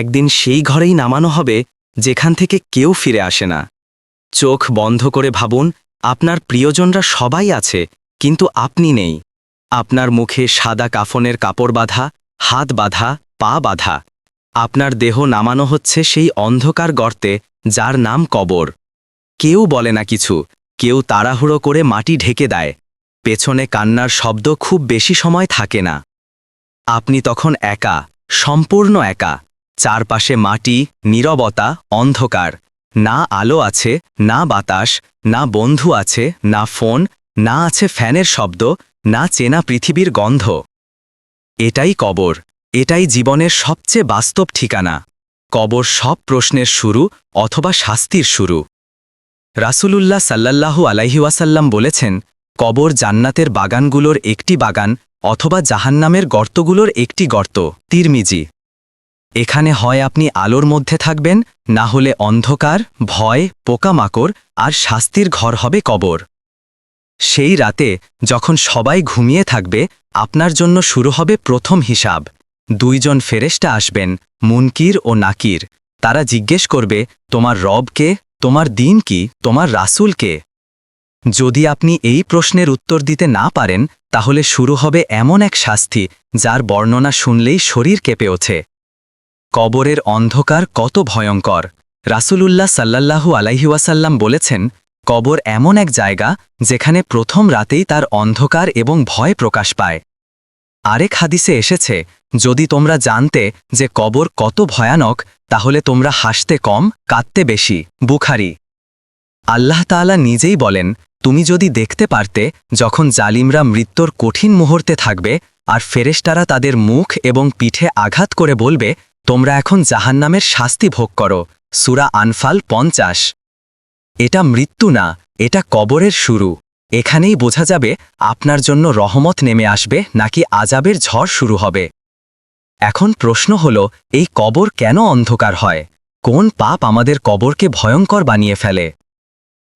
একদিন সেই ঘরেই নামানো হবে যেখান থেকে কেউ ফিরে আসে না। চোখ বন্ধ করে ভাবুন, আপনার প্রিয়জনরা সবাই আছে, কিন্তু আপনি নেই। আপনার মুখে সাদা কাফনের কাপড় বাঁধা, হাত বাঁধা, পা বাঁধা। আপনার দেহ নামানো হচ্ছে সেই অন্ধকার গর্তে, যার নাম কবর। কেউ বলে না কিছু, কেউ তাড়াহুড়ো করে মাটি ঢেকে দেয়। পেছনে কান্নার শব্দ খুব বেশি সময় থাকে না। আপনি তখন একা, সম্পূর্ণ একা। চারপাশে মাটি, নীরবতা, অন্ধকার। না আলো আছে, না বাতাস, না বন্ধু আছে, না ফোন, না আছে ফ্যানের শব্দ, না চেনা পৃথিবীর গন্ধ। এটাই কবর, এটাই জীবনের সবচেয়ে বাস্তব ঠিকানা। কবর সব প্রশ্নের শুরু অথবা শাস্তির শুরু। রাসূলুল্লাহ সাল্লাল্লাহু আলাইহি ওয়াসাল্লাম বলেছেন, কবর জান্নাতের বাগানগুলোর একটি বাগান অথবা জাহান্নামের গর্তগুলোর একটি গর্ত। তিরমিজি। এখানে হয় আপনি আলোর মধ্যে থাকবেন, না হলে অন্ধকার, ভয়, পোকামাকড় আর শাস্তির ঘর হবে কবর। সেই রাতে যখন সবাই ঘুমিয়ে থাকবে, আপনার জন্য শুরু হবে প্রথম হিসাব। দুইজন ফেরেশতা আসবেন, মুনকির ও নাকির। তারা জিজ্ঞেস করবে, তোমার রব কে, তোমার দ্বীন কি, তোমার রাসূল কে? যদি আপনি এই প্রশ্নের উত্তর দিতে না পারেন, তাহলে শুরু হবে এমন এক শাস্তি যার বর্ণনা শুনলেই শরীর কেঁপে ওঠে। কবরের অন্ধকার কত ভয়ঙ্কর! রাসূলুল্লাহ সাল্লাল্লাহু আলাইহি ওয়াসাল্লাম বলেছেন, কবর এমন এক জায়গা যেখানে প্রথম রাতেই তার অন্ধকার এবং ভয় প্রকাশ পায়। আরেক হাদিসে এসেছে, যদি তোমরা জানতে যে কবর কত ভয়ানক, তাহলে তোমরা হাসতে কম, কাঁদতে বেশি। বুখারী। আল্লাহ তাআলা নিজেই বলেন, তুমি যদি দেখতে পারতে যখন জালিমরা মৃত্যুর কঠিন মুহূর্তে থাকবে আর ফেরেশতারা তাদের মুখ এবং পিঠে আঘাত করে বলবে, তোমরা এখন জাহান্নামের শাস্তি ভোগ করো। সূরা আনফাল 50। এটা মৃত্যু না, এটা কবরের শুরু। এখানেই বোঝা যাবে আপনার জন্য রহমত নেমে আসবে নাকি আযাবের ঝড় শুরু হবে। এখন প্রশ্ন হল, এই কবর কেন অন্ধকার হয়? কোন পাপ আমাদের কবরকে ভয়ঙ্কর বানিয়ে ফেলে?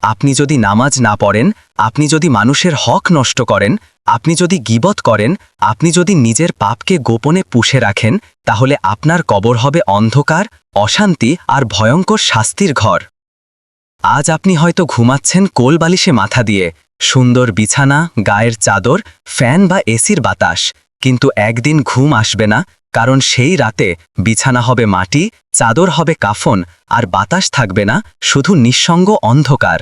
আপনি যদি নামাজ না পড়েন, আপনি যদি মানুষের হক নষ্ট করেন, আপনি যদি গীবত করেন, আপনি যদি নিজের পাপকে গোপনে পুষে রাখেন, তাহলে আপনার কবর হবে অন্ধকার, অশান্তি আর ভয়ঙ্কর শাস্তির ঘর। আজ আপনি হয়তো ঘুমাচ্ছেন কোলবালিশে মাথা দিয়ে, সুন্দর বিছানা, গায়ের চাদর, ফ্যান বা এসির বাতাস, কিন্তু একদিন ঘুম আসবে না, কারণ সেই রাতে বিছানা হবে মাটি, চাদর হবে কাফন, আর বাতাস থাকবে না, শুধু নিঃসঙ্গ অন্ধকার।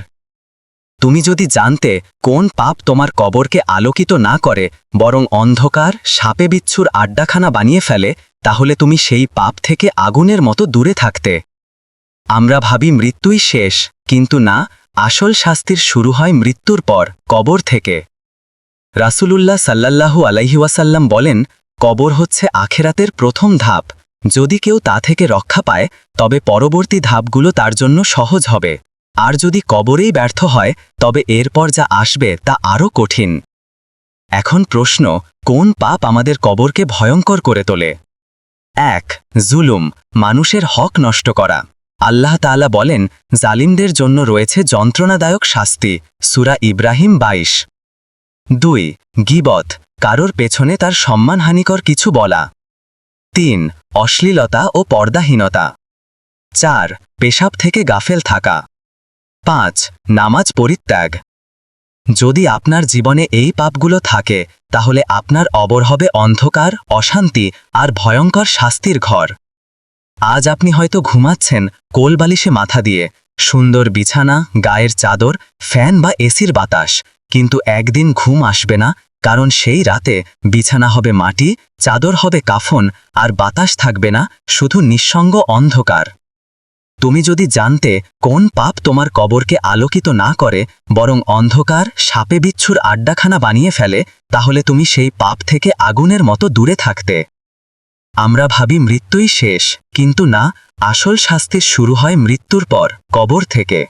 তুমি যদি জানতে কোন পাপ তোমার কবরকে আলোকিত না করে, বরং অন্ধকার, সাপে বিচ্ছুর আড্ডাখানা বানিয়ে ফেলে, তাহলে তুমি সেই পাপ থেকে আগুনের মতো দূরে থাকতে। আমরা ভাবি মৃত্যুই শেষ, কিন্তু না, আসল শাস্তির শুরু হয় মৃত্যুর পর, কবর থেকে। রাসূলুল্লাহ সাল্লাল্লাহু আলাইহি ওয়াসাল্লাম বলেন, কবর হচ্ছে আখেরাতের প্রথম ধাপ। যদি কেউ তা থেকে রক্ষা পায়, তবে পরবর্তী ধাপগুলো তার জন্য সহজ হবে। আর যদি কবরেই ব্যর্থ হয়, তবে এরপর যা আসবে তা আরও কঠিন। এখন প্রশ্ন, কোন পাপ আমাদের কবরকে ভয়ঙ্কর করে তোলে? ১. জুলুম, মানুষের হক নষ্ট করা। আল্লাহ তাআলা বলেন, জালিমদের জন্য রয়েছে যন্ত্রণাদায়ক শাস্তি। সূরা ইব্রাহিম ২২। ২. গীবত, কারোর পেছনে তার সম্মানহানিকর কিছু বলা। ৩. অশ্লীলতা ও পর্দাহীনতা। ৪. পেশাব থেকে গাফেল থাকা। ৫. নামাজ পরিত্যাগ। যদি আপনার জীবনে এই পাপগুলো থাকে, তাহলে আপনার অবর হবে অন্ধকার, অশান্তি আর ভয়ঙ্কর শাস্তির ঘর। আজ আপনি হয়তো ঘুমাচ্ছেন কোলবালিশে মাথা দিয়ে, সুন্দর বিছানা, গায়ের চাদর, ফ্যান বা এসির বাতাস, কিন্তু একদিন ঘুম আসবে না, কারণ সেই রাতে বিছানা হবে মাটি, চাদর হবে কাফন, আর বাতাস থাকবে না, শুধু নিঃসঙ্গ অন্ধকার। তুমি যদি জানতে কোন পাপ তোমার কবরকে আলোকিত না করে, বরং অন্ধকার, সাপে বিচ্ছুর আড্ডাখানা বানিয়ে ফেলে, তাহলে তুমি সেই পাপ থেকে আগুনের মতো দূরে থাকতে। আমরা ভাবি মৃত্যুই শেষ, কিন্তু না, আসল শাস্তির শুরু হয় মৃত্যুর পর, কবর থেকে।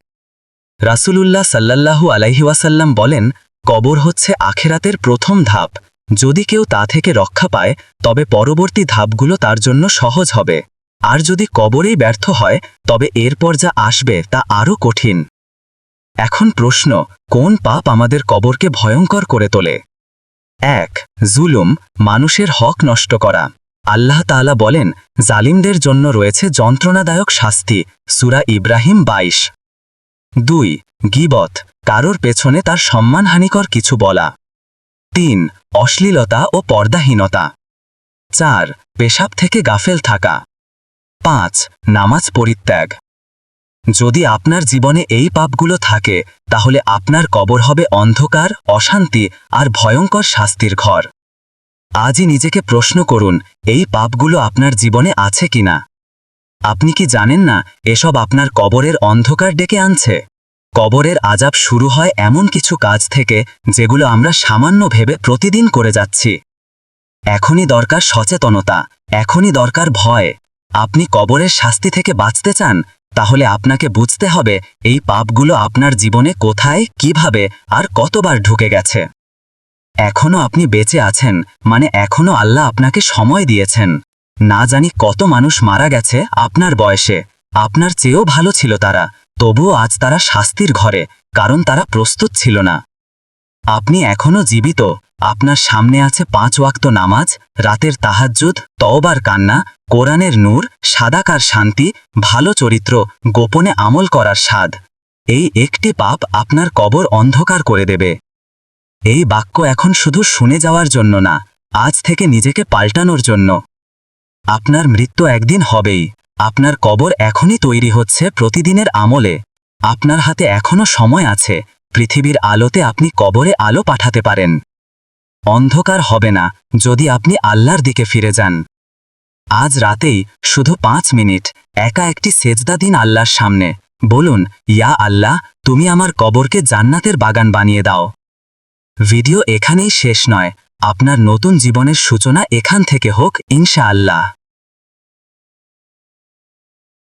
রাসূলুল্লাহ সাল্লাল্লাহু আলাইহি ওয়াসাল্লাম বলেন, কবর হচ্ছে আখেরাতের প্রথম ধাপ। যদি কেউ তা থেকে রক্ষা পায়, তবে পরবর্তী ধাপগুলো তার জন্য সহজ হবে। আর যদি কবরেই ব্যর্থ হয়, তবে এরপর যা আসবে তা আরও কঠিন। এখন প্রশ্ন, কোন পাপ আমাদের কবরকে ভয়ঙ্কর করে তোলে? ১. জুলুম, মানুষের হক নষ্ট করা। আল্লাহ তাআলা বলেন, জালিমদের জন্য রয়েছে যন্ত্রণাদায়ক শাস্তি। সূরা ইব্রাহিম 22। 2 গীবত, কারোর পেছনে তার সম্মানহানিকর কিছু বলা। 3 অশ্লীলতা ও পর্দাহীনতা। 4 পেশাব থেকে গাফেল থাকা। 5 নামাজ পরিত্যাগ। যদি আপনার জীবনে এই পাপগুলো থাকে, তাহলে আপনার কবর হবে অন্ধকার, অশান্তি আর ভয়ঙ্কর শাস্তির ঘর। আজই নিজেকে প্রশ্ন করুন, এই পাপগুলো আপনার জীবনে আছে কিনা? আপনি কি জানেন না এসব আপনার কবরের অন্ধকার ডেকে আনছে? কবরের আযাব শুরু হয় এমন কিছু কাজ থেকে, যেগুলো আমরা সামান্য ভেবে প্রতিদিন করে যাচ্ছি। এখনই দরকার সচেতনতা, এখনই দরকার ভয়। আপনি কবরের শাস্তি থেকে বাঁচতে চান, তাহলে আপনাকে বুঝতে হবে এই পাপগুলো আপনার জীবনে কোথায়, কিভাবে আর কতবার ঢুকে গেছে। এখনো আপনি বেঁচে আছেন, মানে এখনো আল্লাহ আপনাকে সময় দিয়েছেন। না জানি কত মানুষ মারা গেছে আপনার বয়সে, আপনার চেয়েও ভালো ছিল তারা, তবুও আজ তারা শাস্তির ঘরে, কারণ তারা প্রস্তুত ছিল না। আপনি এখনো জীবিত, আপনার সামনে আছে 5 ওয়াক্ত নামাজ, রাতের তাহাজ্জুদ, তওবার কান্না, কোরআনের নূর, সাদাকার শান্তি, ভালো চরিত্র, গোপনে আমল করার স্বাদ। এই একটি পাপ আপনার কবর অন্ধকার করে দেবে। এই বাক্য এখন শুধু শুনে যাওয়ার জন্য না, আজ থেকে নিজেকে পাল্টানোর জন্য। আপনার মৃত্যু একদিন হবেই, আপনার কবর এখনই তৈরি হচ্ছে প্রতিদিনের আমলে। আপনার হাতে এখনো সময় আছে, পৃথিবীর আলোতে আপনি কবরে আলো পাঠাতে পারেন। অন্ধকার হবে না যদি আপনি আল্লাহর দিকে ফিরে যান। আজ রাতেই শুধু 5 মিনিট একা একটি সেজদা দিন আল্লাহর সামনে। বলুন, ইয়া আল্লাহ, তুমি আমার কবরকে জান্নাতের বাগান বানিয়ে দাও। ভিডিও এখানেই শেষ নয়, আপনার নতুন জীবনের সূচনা এখান থেকে হোক ইনশাআল্লাহ।